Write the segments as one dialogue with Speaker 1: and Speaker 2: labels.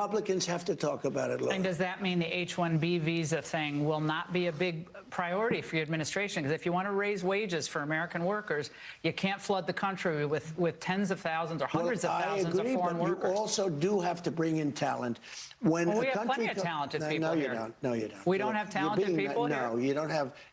Speaker 1: Republicans have to talk about it, Laura.
Speaker 2: And does that mean the H-1B visa thing will not be a big priority for your administration? Because if you want to raise wages for American workers, you can't flood the country with tens of thousands or hundreds of thousands of foreign workers.
Speaker 1: You also do have to bring in talent. When
Speaker 2: we have plenty of talented people here.
Speaker 1: No, you don't.
Speaker 2: We don't have talented people here?
Speaker 1: No,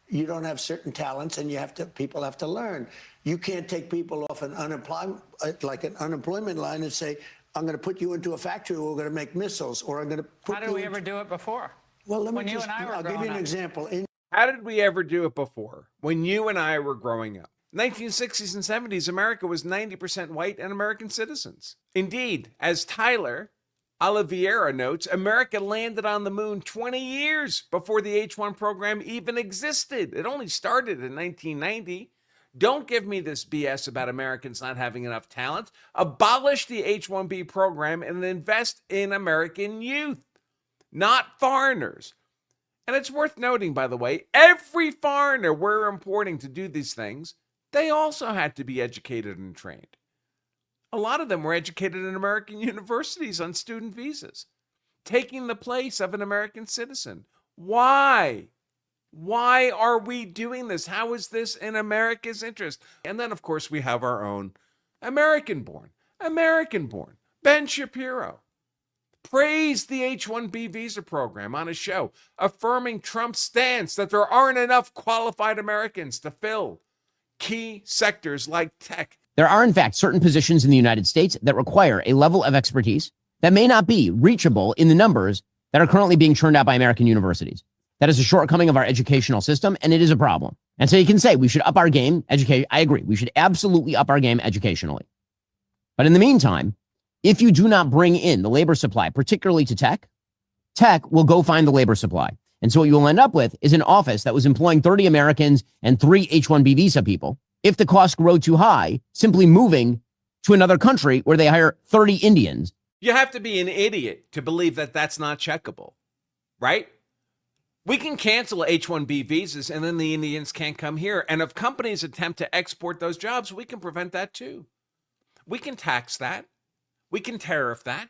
Speaker 1: you don't have certain talents, and people have to learn. You can't take people off an unemployment line and say, I'm going to put you into a factory where we're going to make missiles, or I'm going to put
Speaker 2: How did we ever do it before?
Speaker 1: Well,
Speaker 2: I'll
Speaker 1: give you an example.
Speaker 3: How did we ever do it before? When you and I were growing up. 1960s and 70s, America was 90% white and American citizens. Indeed, as Tyler Oliveira notes, America landed on the moon 20 years before the H-1 program even existed. It only started in 1990. Don't give me this BS about Americans not having enough talent. Abolish the H-1B program and invest in American youth, not foreigners. And it's worth noting, by the way, every foreigner we're importing to do these things, they also had to be educated and trained. A lot of them were educated in American universities on student visas, taking the place of an American citizen. Why? Why are we doing this? How is this in America's interest? And then, of course, we have our own American-born Ben Shapiro. Praised the H-1B visa program on a show, affirming Trump's stance that there aren't enough qualified Americans to fill key sectors like tech.
Speaker 4: There are, in fact, certain positions in the United States that require a level of expertise that may not be reachable in the numbers that are currently being churned out by American universities. That is a shortcoming of our educational system, and it is a problem. And so you can say we should up our game. I agree. We should absolutely up our game educationally. But in the meantime, if you do not bring in the labor supply, particularly to tech will go find the labor supply. And so what you will end up with is an office that was employing 30 Americans and 3 H-1B visa people. If the costs grow too high, simply moving to another country where they hire 30 Indians.
Speaker 3: You have to be an idiot to believe that that's not checkable, right? We can cancel H-1B visas and then the Indians can't come here. And if companies attempt to export those jobs, we can prevent that too. We can tax that. We can tariff that.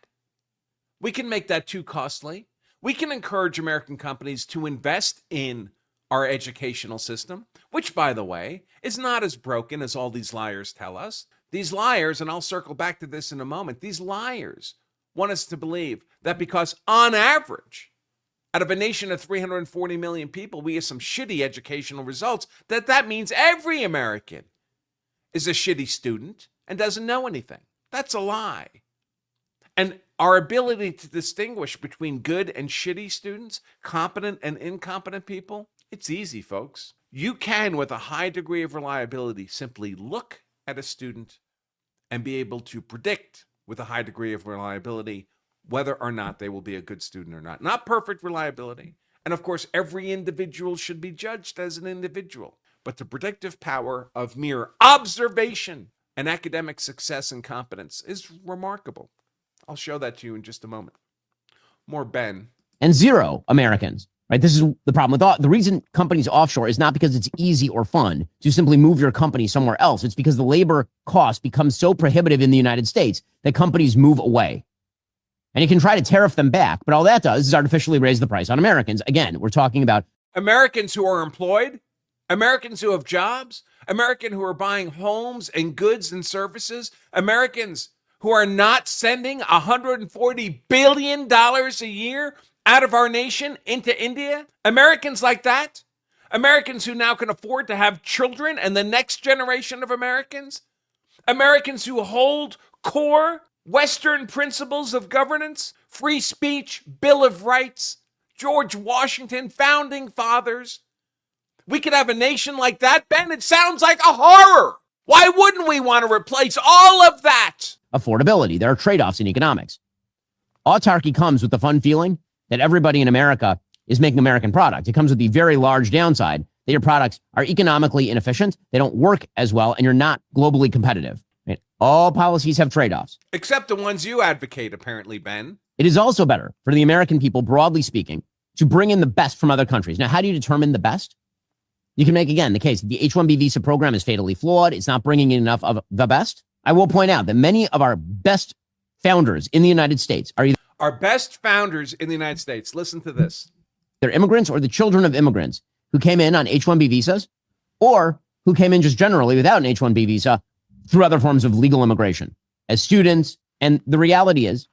Speaker 3: We can make that too costly. We can encourage American companies to invest in our educational system, which, by the way, is not as broken as all these liars tell us. These liars, and I'll circle back to this in a moment, these liars want us to believe that because on average, out of a nation of 340 million people, we have some shitty educational results, that means every American is a shitty student and doesn't know anything. That's a lie. And our ability to distinguish between good and shitty students, competent and incompetent people, it's easy, folks. You can, with a high degree of reliability, simply look at a student and be able to predict with a high degree of reliability whether or not they will be a good student or not. Not perfect reliability. And of course, every individual should be judged as an individual. But the predictive power of mere observation and academic success and competence is remarkable. I'll show that to you in just a moment. More Ben.
Speaker 4: And 0 Americans, right? This is the problem with the reason companies offshore is not because it's easy or fun to simply move your company somewhere else. It's because the labor cost becomes so prohibitive in the United States that companies move away. And you can try to tariff them back, but all that does is artificially raise the price on Americans. Again, we're talking about
Speaker 3: Americans who are employed, Americans who have jobs, Americans who are buying homes and goods and services, Americans who are not sending $140 billion a year out of our nation into India. Americans like that. Americans who now can afford to have children and the next generation of Americans. Americans who hold core Western principles of governance, free speech, Bill of Rights, George Washington, founding fathers. We could have a nation like that, Ben. It sounds like a horror. Why wouldn't we want to replace all of that?
Speaker 4: Affordability. There are trade-offs in economics. Autarky comes with the fun feeling that everybody in America is making American product. It comes with the very large downside that your products are economically inefficient, they don't work as well, and you're not globally competitive. Right? All policies have trade-offs.
Speaker 3: Except the ones you advocate, apparently, Ben.
Speaker 4: It is also better for the American people, broadly speaking, to bring in the best from other countries. Now, how do you determine the best? You can make, again, the case that the H-1B visa program is fatally flawed. It's not bringing in enough of the best. I will point out that many of our best founders in the United States are either
Speaker 3: Our best founders in the United States, listen to this.
Speaker 4: They're immigrants or the children of immigrants who came in on H-1B visas or who came in just generally without an H-1B visa through other forms of legal immigration as students. And the reality is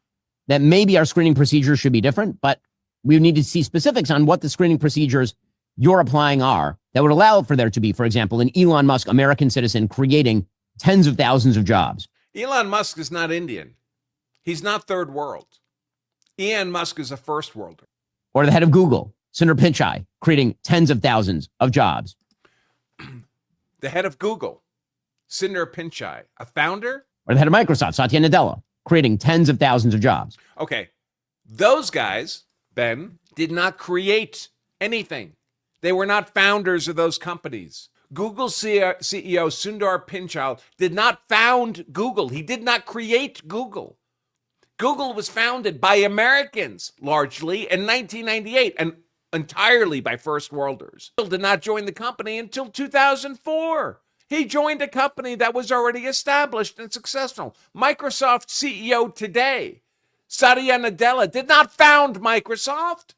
Speaker 4: that maybe our screening procedures should be different, but we need to see specifics on what the screening procedures you're applying are that would allow for there to be, for example, an Elon Musk American citizen creating tens of thousands of jobs.
Speaker 3: Elon Musk is not Indian. He's not third world. Elon Musk is a first worlder.
Speaker 4: Or the head of Google, Sundar Pichai, creating tens of thousands of jobs.
Speaker 3: The head of Google, Sundar Pichai, a founder?
Speaker 4: Or the head of Microsoft, Satya Nadella, creating tens of thousands of jobs.
Speaker 3: Okay, those guys, Ben, did not create anything. They were not founders of those companies. Google CEO Sundar Pichai did not found Google. He did not create Google. Google was founded by Americans, largely, in 1998, and entirely by first worlders. He did not join the company until 2004. He joined a company that was already established and successful. Microsoft CEO today, Satya Nadella, did not found Microsoft.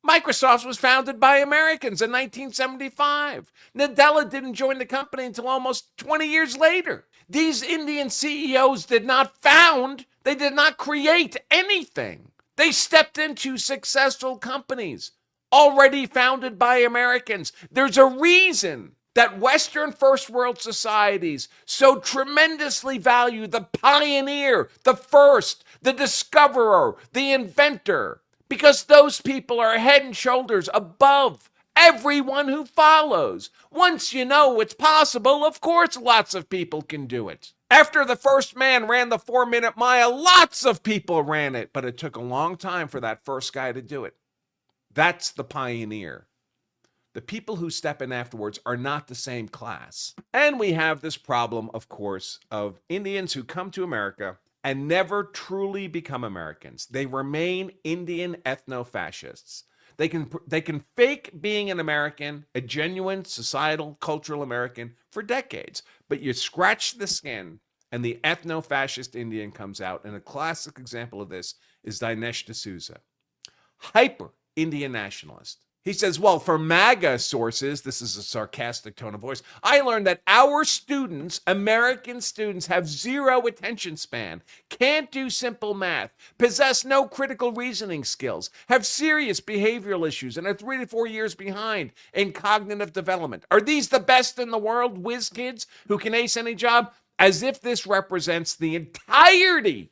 Speaker 3: Microsoft was founded by Americans in 1975. Nadella didn't join the company until almost 20 years later. These Indian CEOs did not found, they did not create anything. They stepped into successful companies already founded by Americans. There's a reason that Western first world societies so tremendously value the pioneer, the first, the discoverer, the inventor, because those people are head and shoulders above everyone who follows. Once you know it's possible, of course lots of people can do it. After the first man ran the 4-minute mile, lots of people ran it, but it took a long time for that first guy to do it. That's the pioneer. The people who step in afterwards are not the same class. And we have this problem, of course, of Indians who come to America and never truly become Americans. They remain Indian ethno-fascists. They can fake being an American, a genuine societal, cultural American for decades, but you scratch the skin and the ethno-fascist Indian comes out. And a classic example of this is Dinesh D'Souza, hyper Indian nationalist. He says, well, for MAGA sources, this is a sarcastic tone of voice, I learned that our students, American students, have zero attention span, can't do simple math, possess no critical reasoning skills, have serious behavioral issues, and are 3 to 4 years behind in cognitive development. Are these the best in the world, whiz kids who can ace any job? As if this represents the entirety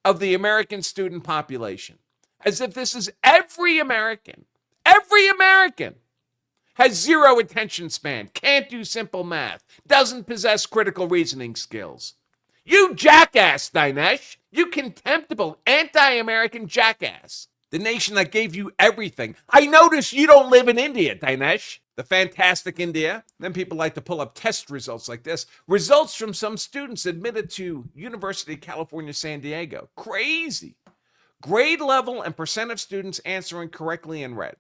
Speaker 3: of the American student population. As if this is every American. Every American has zero attention span, can't do simple math, doesn't possess critical reasoning skills. You jackass, Dinesh. You contemptible anti-American jackass. The nation that gave you everything. I notice you don't live in India, Dinesh. The fantastic India. Then people like to pull up test results like this. Results from some students admitted to University of California, San Diego. Crazy. Grade level and percent of students answering correctly in red.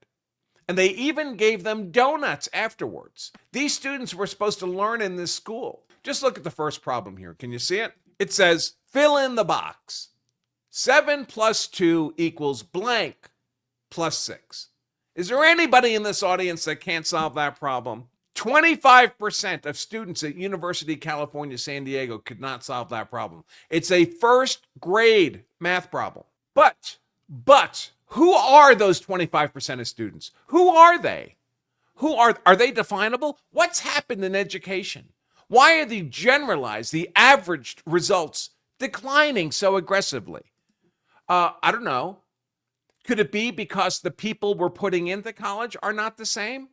Speaker 3: And they even gave them donuts afterwards. These students were supposed to learn in this school. Just look at the first problem here. Can you see it? It says, fill in the box. 7 plus 2 equals blank plus 6. Is there anybody in this audience that can't solve that problem? 25% of students at University of California, San Diego could not solve that problem. It's a first grade math problem. But who are those 25% of students? Who are they? Are they definable? What's happened in education? Why are the generalized, the averaged results declining so aggressively? I don't know. Could it be because the people we're putting into college are not the same?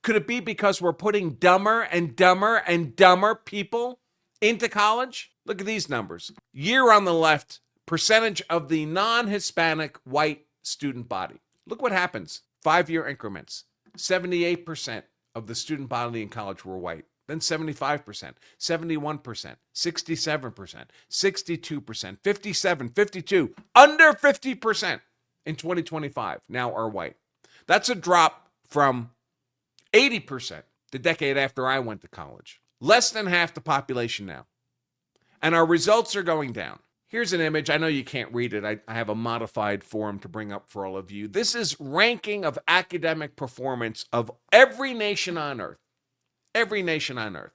Speaker 3: Could it be because we're putting dumber and dumber and dumber people into college? Look at these numbers. Year on the left, percentage of the non-Hispanic white student body. Look what happens. 5-year increments. 78% of the student body in college were white. Then 75%, 71%, 67%, 62%, 57, 52, under 50% in 2025 now are white. That's a drop from 80% the decade after I went to college. Less than half the population now. And our results are going down. Here's an image. I know you can't read it. I have a modified form to bring up for all of you. This is ranking of academic performance of every nation on earth. Every nation on earth.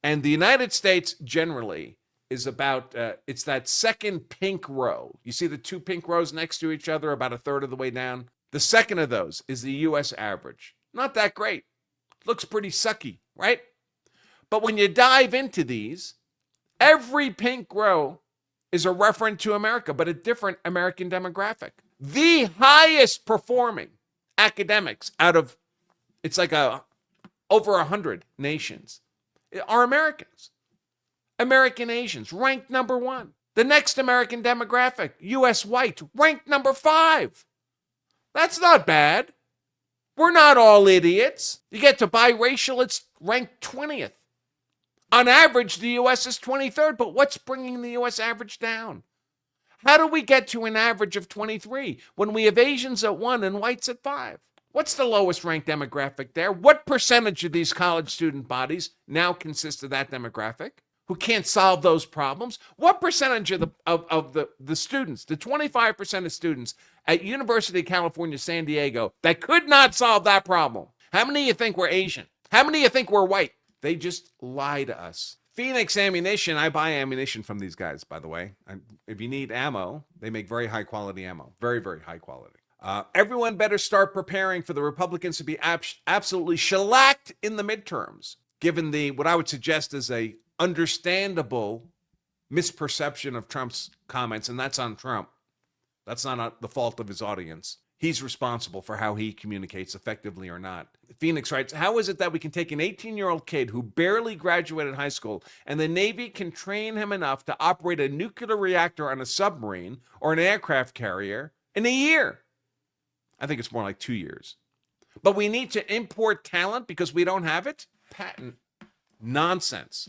Speaker 3: And the United States generally is about, it's that second pink row. You see the two pink rows next to each other about a third of the way down? The second of those is the U.S. average. Not that great. Looks pretty sucky, right? But when you dive into these, every pink row is a reference to America, but a different American demographic. The highest performing academics out of, it's like over 100 nations are Americans. American Asians, ranked number 1. The next American demographic, U.S. white, ranked number 5. That's not bad. We're not all idiots. You get to biracial, it's ranked 20th. On average, the U.S. is 23rd, but what's bringing the U.S. average down? How do we get to an average of 23 when we have Asians at 1 and whites at 5? What's the lowest ranked demographic there? What percentage of these college student bodies now consist of that demographic who can't solve those problems? What percentage of the students, the 25% of students at University of California, San Diego that could not solve that problem? How many of you think we're Asian? How many of you think we're white? They just lie to us. Phoenix Ammunition, I buy ammunition from these guys, by the way. If you need ammo, they make very high quality ammo. Very, very high quality. Everyone better start preparing for the Republicans to be absolutely shellacked in the midterms, given what I would suggest is a understandable misperception of Trump's comments, and that's on Trump. That's not the fault of his audience. He's responsible for how he communicates, effectively or not. Phoenix writes, how is it that we can take an 18-year-old kid who barely graduated high school and the Navy can train him enough to operate a nuclear reactor on a submarine or an aircraft carrier in a year? I think it's more like 2 years. But we need to import talent because we don't have it? Patent nonsense.